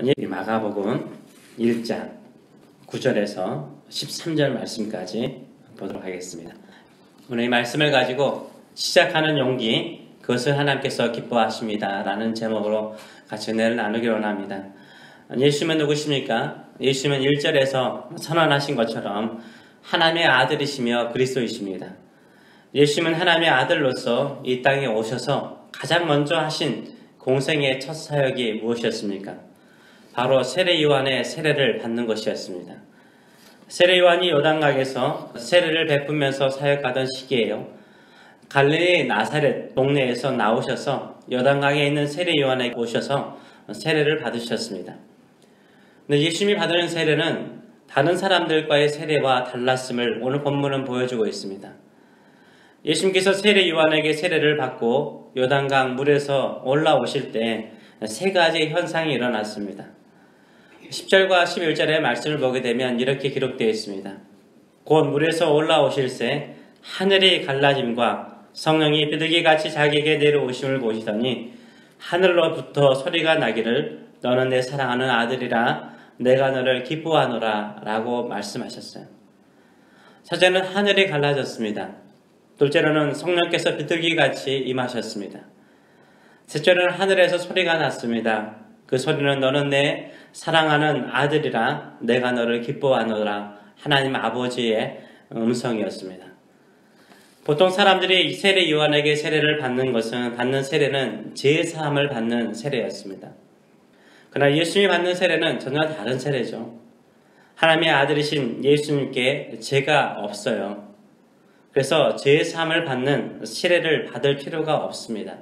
이 마가복음 1장 9절에서 13절 말씀까지 보도록 하겠습니다. 오늘 이 말씀을 가지고 시작하는 용기, 그것을 하나님께서 기뻐하십니다 라는 제목으로 같이 은혜를 나누기 원합니다. 예수님은 누구십니까? 예수님은 1절에서 선언하신 것처럼 하나님의 아들이시며 그리스도이십니다. 예수님은 하나님의 아들로서 이 땅에 오셔서 가장 먼저 하신 공생의 첫 사역이 무엇이었습니까? 바로 세례 요한의 세례를 받는 것이었습니다. 세례 요한이 요단강에서 세례를 베푸면서 사역하던 시기에요. 갈릴리 나사렛 동네에서 나오셔서 요단강에 있는 세례 요한에게 오셔서 세례를 받으셨습니다. 근데 예수님이 받은 세례는 다른 사람들과의 세례와 달랐음을 오늘 본문은 보여주고 있습니다. 예수님께서 세례 요한에게 세례를 받고 요단강 물에서 올라오실 때 세 가지 현상이 일어났습니다. 10절과 11절의 말씀을 보게 되면 이렇게 기록되어 있습니다. 곧 물에서 올라오실새 하늘이 갈라짐과 성령이 비둘기같이 자기에게 내려오심을 보시더니 하늘로부터 소리가 나기를 너는 내 사랑하는 아들이라 내가 너를 기뻐하노라 라고 말씀하셨어요. 첫째는 하늘이 갈라졌습니다. 둘째로는 성령께서 비둘기같이 임하셨습니다. 셋째로는 하늘에서 소리가 났습니다. 그 소리는 너는 내 사랑하는 아들이라 내가 너를 기뻐하노라 하나님 아버지의 음성이었습니다. 보통 사람들이 세례 요한에게 세례를 받는 세례는 제사함을 받는 세례였습니다. 그러나 예수님이 받는 세례는 전혀 다른 세례죠. 하나님의 아들이신 예수님께 죄가 없어요. 그래서 제사함을 받는 세례를 받을 필요가 없습니다.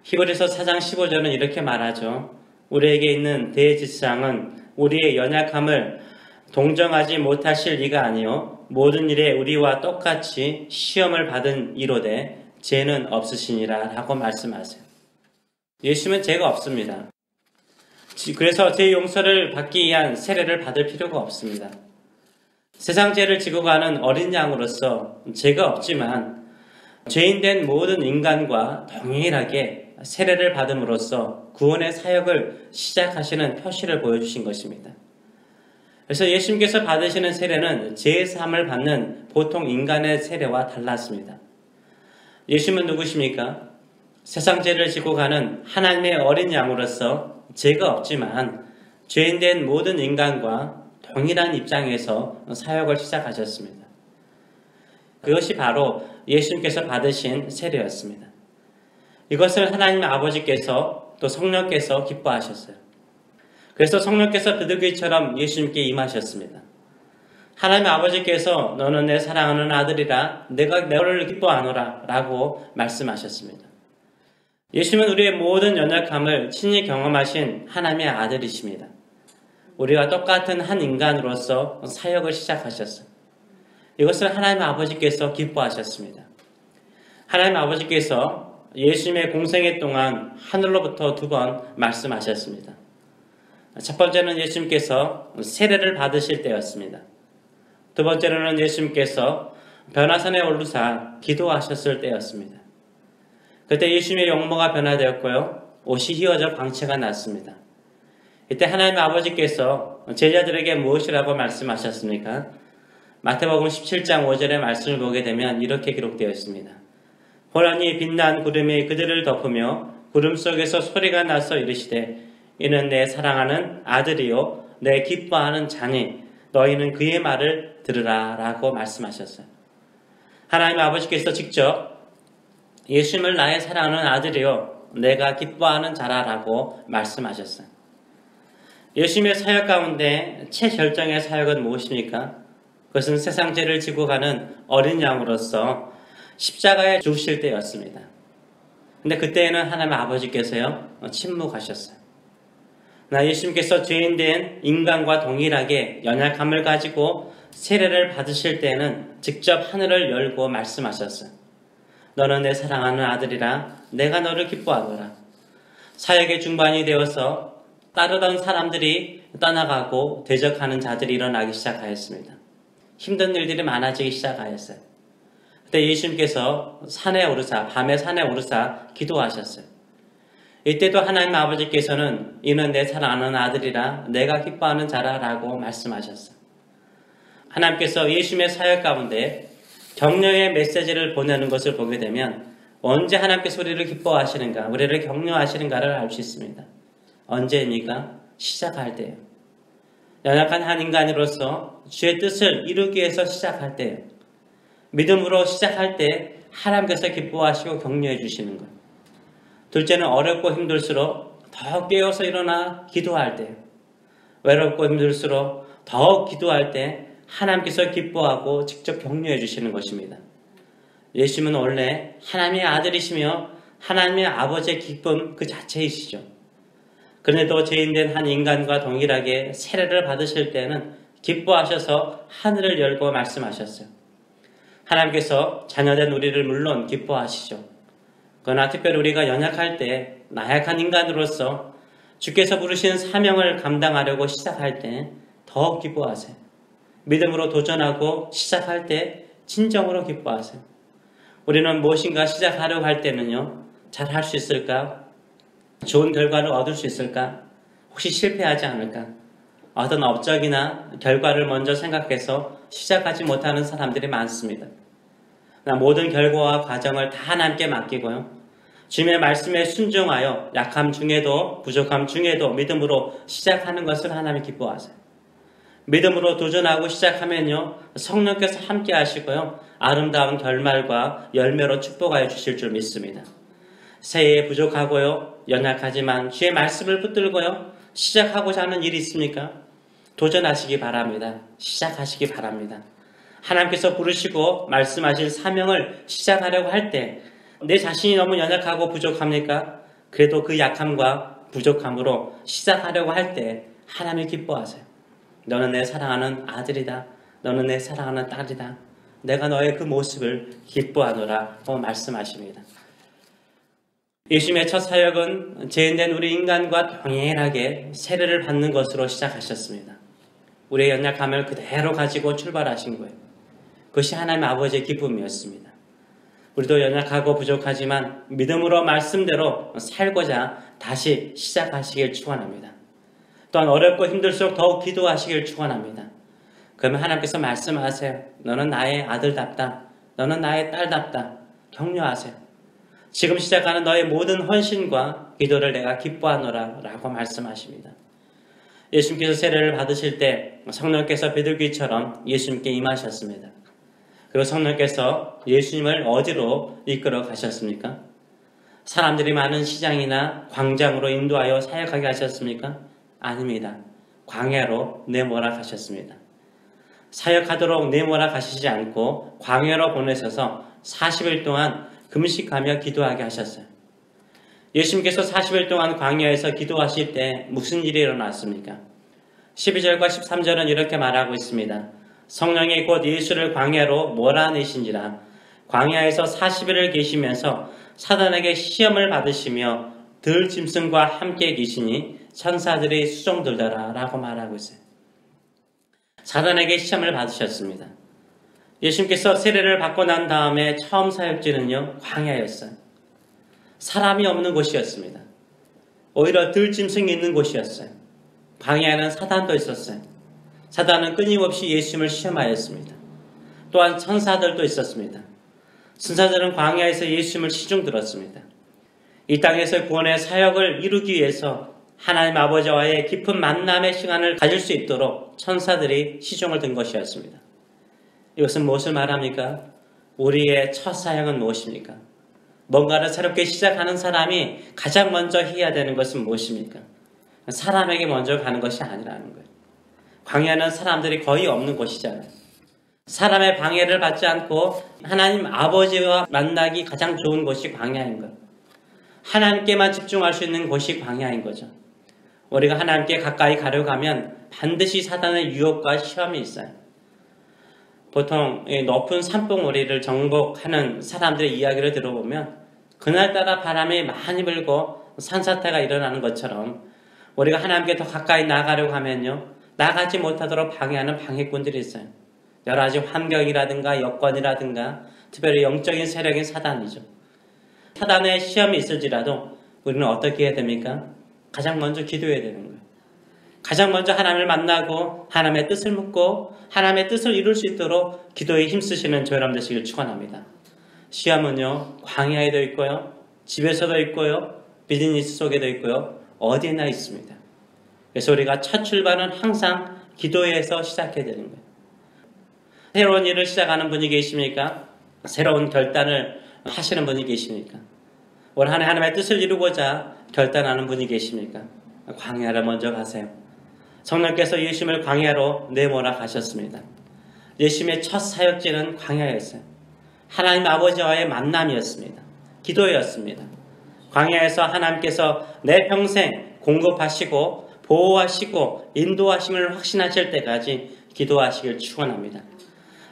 히브리서 4장 15절은 이렇게 말하죠. 우리에게 있는 대제사장은 우리의 연약함을 동정하지 못하실 이가 아니요 모든 일에 우리와 똑같이 시험을 받은 이로되 죄는 없으시니라 라고 말씀하세요. 예수님은 죄가 없습니다. 그래서 죄 용서를 받기 위한 세례를 받을 필요가 없습니다. 세상 죄를 지고 가는 어린 양으로서 죄가 없지만 죄인된 모든 인간과 동일하게 세례를 받음으로써 구원의 사역을 시작하시는 표시를 보여주신 것입니다. 그래서 예수님께서 받으시는 세례는 제사함을 받는 보통 인간의 세례와 달랐습니다. 예수님은 누구십니까? 세상 죄를 지고 가는 하나님의 어린 양으로서 죄가 없지만 죄인된 모든 인간과 동일한 입장에서 사역을 시작하셨습니다. 그것이 바로 예수님께서 받으신 세례였습니다. 이것을 하나님 아버지께서 또 성령께서 기뻐하셨어요. 그래서 성령께서 비둘기처럼 예수님께 임하셨습니다. 하나님 아버지께서 너는 내 사랑하는 아들이라 내가 너를 기뻐하노라 라고 말씀하셨습니다. 예수님은 우리의 모든 연약함을 친히 경험하신 하나님의 아들이십니다. 우리와 똑같은 한 인간으로서 사역을 시작하셨어요. 이것을 하나님 아버지께서 기뻐하셨습니다. 하나님 아버지께서 예수님의 공생애 동안 하늘로부터 2번 말씀하셨습니다. 첫 번째는 예수님께서 세례를 받으실 때였습니다. 두 번째로는 예수님께서 변화산에 오르사 기도하셨을 때였습니다. 그때 예수님의 용모가 변화되었고요. 옷이 휘어져 광채가 났습니다. 이때 하나님 아버지께서 제자들에게 무엇이라고 말씀하셨습니까? 마태복음 17장 5절의 말씀을 보게 되면 이렇게 기록되어 있습니다. 호련히 빛난 구름이 그들을 덮으며 구름 속에서 소리가 나서 이르시되 이는 내 사랑하는 아들이요 내 기뻐하는 자니 너희는 그의 말을 들으라 라고 말씀하셨어요. 하나님 아버지께서 직접 예수님을 나의 사랑하는 아들이요 내가 기뻐하는 자라 라고 말씀하셨어요. 예수님의 사역 가운데 최결정의 사역은 무엇입니까? 그것은 세상 죄를 지고 가는 어린 양으로서 십자가에 죽으실 때였습니다. 근데 그때에는 하나님 아버지께서요 침묵하셨어요. 나 예수님께서 죄인된 인간과 동일하게 연약함을 가지고 세례를 받으실 때에는 직접 하늘을 열고 말씀하셨어요. 너는 내 사랑하는 아들이라 내가 너를 기뻐하노라. 사역의 중반이 되어서 따르던 사람들이 떠나가고 대적하는 자들이 일어나기 시작하였습니다. 힘든 일들이 많아지기 시작하였어요. 그때 예수님께서 산에 오르사, 밤에 산에 오르사 기도하셨어요. 이때도 하나님 아버지께서는 이는 내 사랑하는 아들이라 내가 기뻐하는 자라 라고 말씀하셨어요. 하나님께서 예수님의 사역 가운데 격려의 메시지를 보내는 것을 보게 되면 언제 하나님께서 우리를 기뻐하시는가, 우리를 격려하시는가를 알 수 있습니다. 언제입니까? 시작할 때요. 연약한 한 인간으로서 주의 뜻을 이루기 위해서 시작할 때요. 믿음으로 시작할 때 하나님께서 기뻐하시고 격려해 주시는 것. 둘째는 어렵고 힘들수록 더욱 깨어서 일어나 기도할 때요. 외롭고 힘들수록 더욱 기도할 때 하나님께서 기뻐하고 직접 격려해 주시는 것입니다. 예수님은 원래 하나님의 아들이시며 하나님의 아버지의 기쁨 그 자체이시죠. 그런데도 죄인된 한 인간과 동일하게 세례를 받으실 때는 기뻐하셔서 하늘을 열고 말씀하셨어요. 하나님께서 자녀된 우리를 물론 기뻐하시죠. 그러나 특별히 우리가 연약할 때 나약한 인간으로서 주께서 부르신 사명을 감당하려고 시작할 때 더욱 기뻐하세요. 믿음으로 도전하고 시작할 때 진정으로 기뻐하세요. 우리는 무엇인가 시작하려고 할 때는요, 잘 할 수 있을까? 좋은 결과를 얻을 수 있을까? 혹시 실패하지 않을까? 어떤 업적이나 결과를 먼저 생각해서 시작하지 못하는 사람들이 많습니다. 모든 결과와 과정을 다 하나님께 맡기고요. 주님의 말씀에 순종하여 약함 중에도 부족함 중에도 믿음으로 시작하는 것을 하나님이 기뻐하세요. 믿음으로 도전하고 시작하면요, 성령께서 함께 하시고요, 아름다운 결말과 열매로 축복하여 주실 줄 믿습니다. 새해에 부족하고요, 연약하지만 주의 말씀을 붙들고요, 시작하고자 하는 일이 있습니까? 도전하시기 바랍니다. 시작하시기 바랍니다. 하나님께서 부르시고 말씀하신 사명을 시작하려고 할 때 내 자신이 너무 연약하고 부족합니까? 그래도 그 약함과 부족함으로 시작하려고 할 때 하나님이 기뻐하세요. 너는 내 사랑하는 아들이다. 너는 내 사랑하는 딸이다. 내가 너의 그 모습을 기뻐하노라 고 말씀하십니다. 예수님의 첫 사역은 죄인된 우리 인간과 동일하게 세례를 받는 것으로 시작하셨습니다. 우리의 연약함을 그대로 가지고 출발하신 거예요. 그것이 하나님 아버지의 기쁨이었습니다. 우리도 연약하고 부족하지만 믿음으로 말씀대로 살고자 다시 시작하시길 축원합니다. 또한 어렵고 힘들수록 더욱 기도하시길 축원합니다. 그러면 하나님께서 말씀하세요. 너는 나의 아들답다. 너는 나의 딸답다. 격려하세요. 지금 시작하는 너의 모든 헌신과 기도를 내가 기뻐하노라 라고 말씀하십니다. 예수님께서 세례를 받으실 때 성령께서 비둘기처럼 예수님께 임하셨습니다. 그리고 성령께서 예수님을 어디로 이끌어 가셨습니까? 사람들이 많은 시장이나 광장으로 인도하여 사역하게 하셨습니까? 아닙니다. 광야로 내몰아 가셨습니다. 사역하도록 내몰아 가시지 않고 광야로 보내셔서 40일 동안 금식하며 기도하게 하셨어요. 예수님께서 40일 동안 광야에서 기도하실 때 무슨 일이 일어났습니까? 12절과 13절은 이렇게 말하고 있습니다. 성령이 곧 예수를 광야로 몰아내신지라 광야에서 40일을 계시면서 사단에게 시험을 받으시며 들짐승과 함께 계시니 천사들이 수종들더라 라고 말하고 있어요. 사단에게 시험을 받으셨습니다. 예수님께서 세례를 받고 난 다음에 처음 사역지는요, 광야였어요. 사람이 없는 곳이었습니다. 오히려 들짐승이 있는 곳이었어요. 광야에는 사단도 있었어요. 사단은 끊임없이 예수님을 시험하였습니다. 또한 천사들도 있었습니다. 천사들은 광야에서 예수님을 시중 들었습니다. 이 땅에서 구원의 사역을 이루기 위해서 하나님 아버지와의 깊은 만남의 시간을 가질 수 있도록 천사들이 시중을 든 것이었습니다. 이것은 무엇을 말합니까? 우리의 첫 사역은 무엇입니까? 뭔가를 새롭게 시작하는 사람이 가장 먼저 해야 되는 것은 무엇입니까? 사람에게 먼저 가는 것이 아니라는 거예요. 광야는 사람들이 거의 없는 곳이잖아요. 사람의 방해를 받지 않고 하나님 아버지와 만나기 가장 좋은 곳이 광야인 것. 하나님께만 집중할 수 있는 곳이 광야인 거죠. 우리가 하나님께 가까이 가려고 하면 반드시 사단의 유혹과 시험이 있어요. 보통 높은 산봉우리를 정복하는 사람들의 이야기를 들어보면 그날따라 바람이 많이 불고 산사태가 일어나는 것처럼 우리가 하나님께 더 가까이 나가려고 하면요, 나가지 못하도록 방해하는 방해꾼들이 있어요. 여러 가지 환경이라든가 여건이라든가 특별히 영적인 세력인 사단이죠. 사단의 시험이 있을지라도 우리는 어떻게 해야 됩니까? 가장 먼저 기도해야 되는 거예요. 가장 먼저 하나님을 만나고 하나님의 뜻을 묻고 하나님의 뜻을 이룰 수 있도록 기도에 힘쓰시는 저 여러분 되시길 축원합니다. 시험은요, 광야에도 있고요, 집에서도 있고요, 비즈니스 속에도 있고요, 어디나 있습니다. 그래서 우리가 첫 출발은 항상 기도에서 시작해야 되는 거예요. 새로운 일을 시작하는 분이 계십니까? 새로운 결단을 하시는 분이 계십니까? 올 한 해 하나님의 뜻을 이루고자 결단하는 분이 계십니까? 광야를 먼저 가세요. 성령께서 예수님을 광야로 내몰아 가셨습니다. 예수님의 첫 사역지는 광야였어요. 하나님 아버지와의 만남이었습니다. 기도였습니다. 광야에서 하나님께서 내 평생 공급하시고 보호하시고 인도하심을 확신하실 때까지 기도하시길 축원합니다.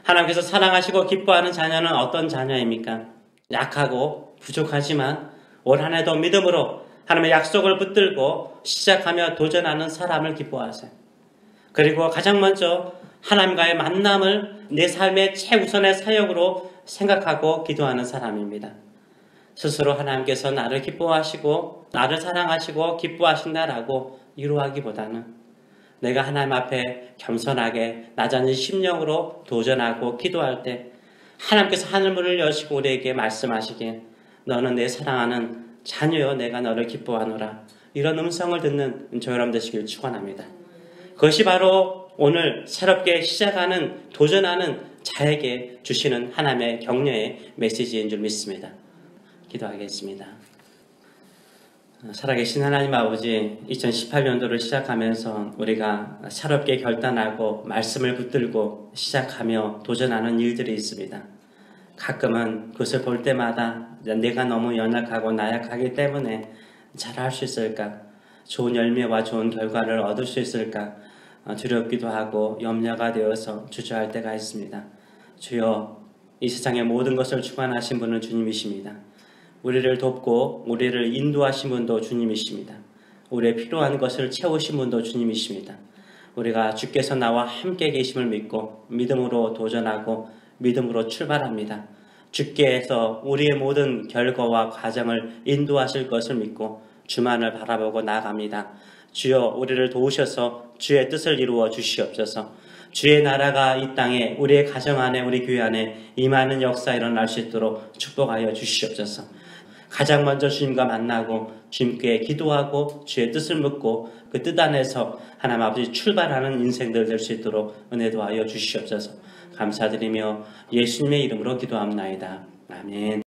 하나님께서 사랑하시고 기뻐하는 자녀는 어떤 자녀입니까? 약하고 부족하지만 올 한 해도 믿음으로 하나님의 약속을 붙들고 시작하며 도전하는 사람을 기뻐하세요. 그리고 가장 먼저 하나님과의 만남을 내 삶의 최우선의 사역으로 생각하고 기도하는 사람입니다. 스스로 하나님께서 나를 기뻐하시고 나를 사랑하시고 기뻐하신다라고 이루하기보다는 내가 하나님 앞에 겸손하게 낮은 심령으로 도전하고 기도할 때 하나님께서 하늘문을 여시고 우리에게 말씀하시길 너는 내 사랑하는 자녀여 내가 너를 기뻐하노라. 이런 음성을 듣는 저 여러분 되시길 축원합니다. 그것이 바로 오늘 새롭게 시작하는 도전하는 자에게 주시는 하나님의 격려의 메시지인 줄 믿습니다. 기도하겠습니다. 살아계신 하나님 아버지, 2018년도를 시작하면서 우리가 새롭게 결단하고 말씀을 붙들고 시작하며 도전하는 일들이 있습니다. 가끔은 그것을 볼 때마다 내가 너무 연약하고 나약하기 때문에 잘할 수 있을까? 좋은 열매와 좋은 결과를 얻을 수 있을까? 두렵기도 하고 염려가 되어서 주저할 때가 있습니다. 주여, 이 세상의 모든 것을 주관하신 분은 주님이십니다. 우리를 돕고 우리를 인도하신 분도 주님이십니다. 우리의 필요한 것을 채우신 분도 주님이십니다. 우리가 주께서 나와 함께 계심을 믿고 믿음으로 도전하고 믿음으로 출발합니다. 주께서 우리의 모든 결과와 과정을 인도하실 것을 믿고 주만을 바라보고 나아갑니다. 주여, 우리를 도우셔서 주의 뜻을 이루어 주시옵소서. 주의 나라가 이 땅에 우리의 가정 안에 우리 교회 안에 임하는 역사 일어날 수 있도록 축복하여 주시옵소서. 가장 먼저 주님과 만나고 주님께 기도하고 주의 뜻을 묻고 그 뜻 안에서 하나님 아버지 출발하는 인생들 될 수 있도록 은혜 도하여 주시옵소서. 감사드리며 예수님의 이름으로 기도합나이다. 아멘.